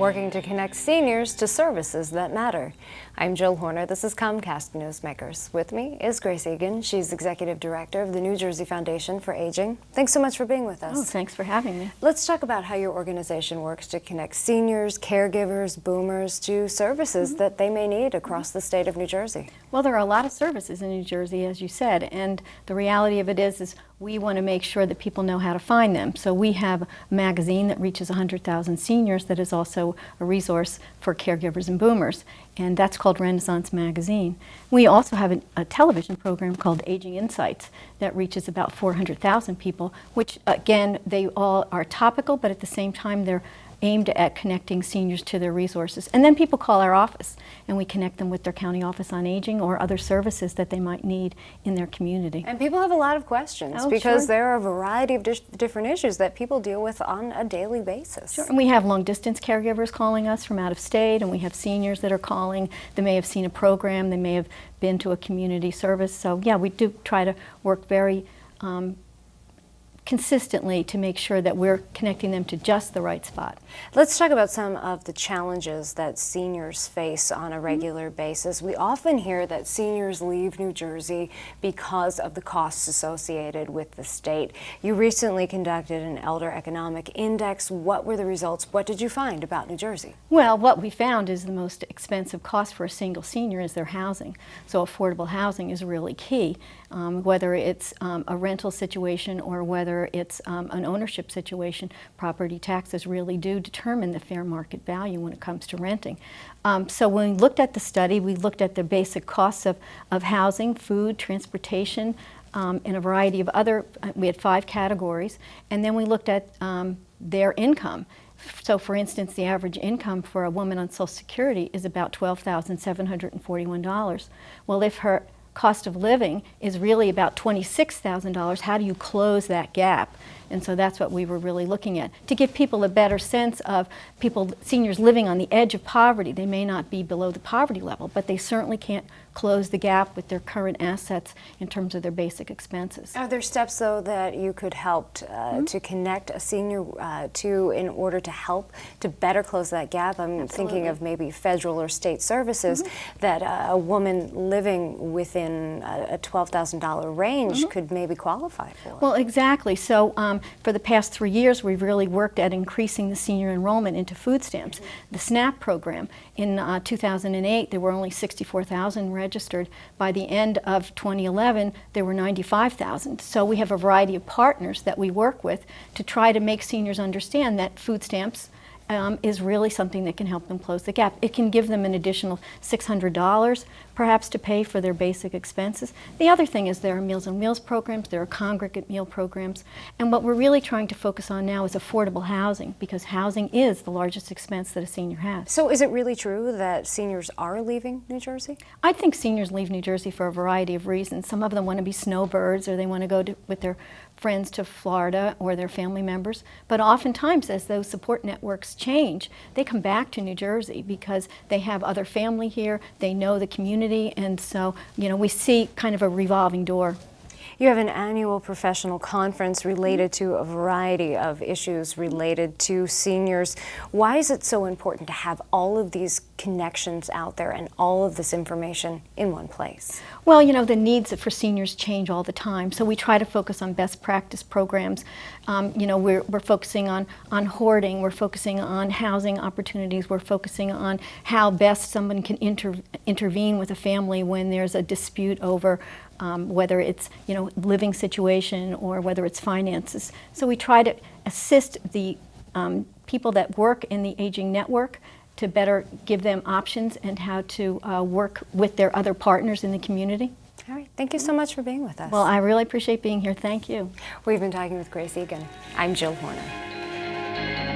working to connect seniors to services that matter. I'm Jill Horner. This is Comcast Newsmakers. With me is Grace Egan. She's Executive Director of the New Jersey Foundation for Aging. Thanks so much for being with us. Oh, thanks for having me. Let's talk about how your organization works to connect seniors, caregivers, boomers to services that they may need across the state of New Jersey. Well, there are a lot of services in New Jersey, as you said, and the reality of it is we want to make sure that people know how to find them. So we have a magazine that reaches 100,000 seniors that is also a resource for caregivers and boomers, and that's called Renaissance Magazine. We also have a television program called Aging Insights that reaches about 400,000 people, which again, they all are topical, but at the same time they're aimed at connecting seniors to their resources. And then people call our office and we connect them with their county office on aging or other services that they might need in their community. And people have a lot of questions because there are a variety of different issues that people deal with on a daily basis. Sure. And we have long distance caregivers calling us from out of state, and we have seniors that are calling. They may have seen a program, they may have been to a community service. So yeah, we do try to work very consistently to make sure that we're connecting them to just the right spot. Let's talk about some of the challenges that seniors face on a regular basis. We often hear that seniors leave New Jersey because of the costs associated with the state. You recently conducted an Elder Economic Index. What were the results? What did you find about New Jersey? Well, what we found is the most expensive cost for a single senior is their housing. So affordable housing is really key, whether it's a rental situation or whether it's an ownership situation. Property taxes really do determine the fair market value when it comes to renting. So when we looked at the study, we looked at the basic costs of housing, food, transportation, and a variety of other, we had 5 categories, and then we looked at their income. So for instance, the average income for a woman on Social Security is about $12,741. Well, if her cost of living is really about $26,000, how do you close that gap? And so that's what we were really looking at, to give people a better sense of seniors living on the edge of poverty. They may not be below the poverty level, but they certainly can't close the gap with their current assets in terms of their basic expenses. Are there steps, though, that you could help to connect a senior to in order to help to better close that gap? I'm thinking of maybe federal or state services that a woman living within a $12,000 range could maybe qualify for. Well, exactly. So for the past 3 years, we've really worked at increasing the senior enrollment into food stamps. The SNAP program, in 2008, there were only 64,000 registered. By the end of 2011, there were 95,000. So we have a variety of partners that we work with to try to make seniors understand that food stamps is really something that can help them close the gap. It can give them an additional $600 perhaps to pay for their basic expenses. The other thing is there are Meals on Wheels programs, there are congregate meal programs, and what we're really trying to focus on now is affordable housing, because housing is the largest expense that a senior has. So is it really true that seniors are leaving New Jersey? I think seniors leave New Jersey for a variety of reasons. Some of them want to be snowbirds, or they want to go with their friends to Florida or their family members. But oftentimes, as those support networks change, they come back to New Jersey because they have other family here, they know the community, and so, you know, we see kind of a revolving door. You have an annual professional conference related to a variety of issues related to seniors. Why is it so important to have all of these connections out there and all of this information in one place? Well, you know, the needs for seniors change all the time, so we try to focus on best practice programs. You know, we're focusing on hoarding, we're focusing on housing opportunities, we're focusing on how best someone can intervene with a family when there's a dispute over whether it's, you know, living situation or whether it's finances. So we try to assist the people that work in the aging network to better give them options and how to work with their other partners in the community. All right, thank you so much for being with us. Well, I really appreciate being here. Thank you. We've been talking with Grace Egan. I'm Jill Horner.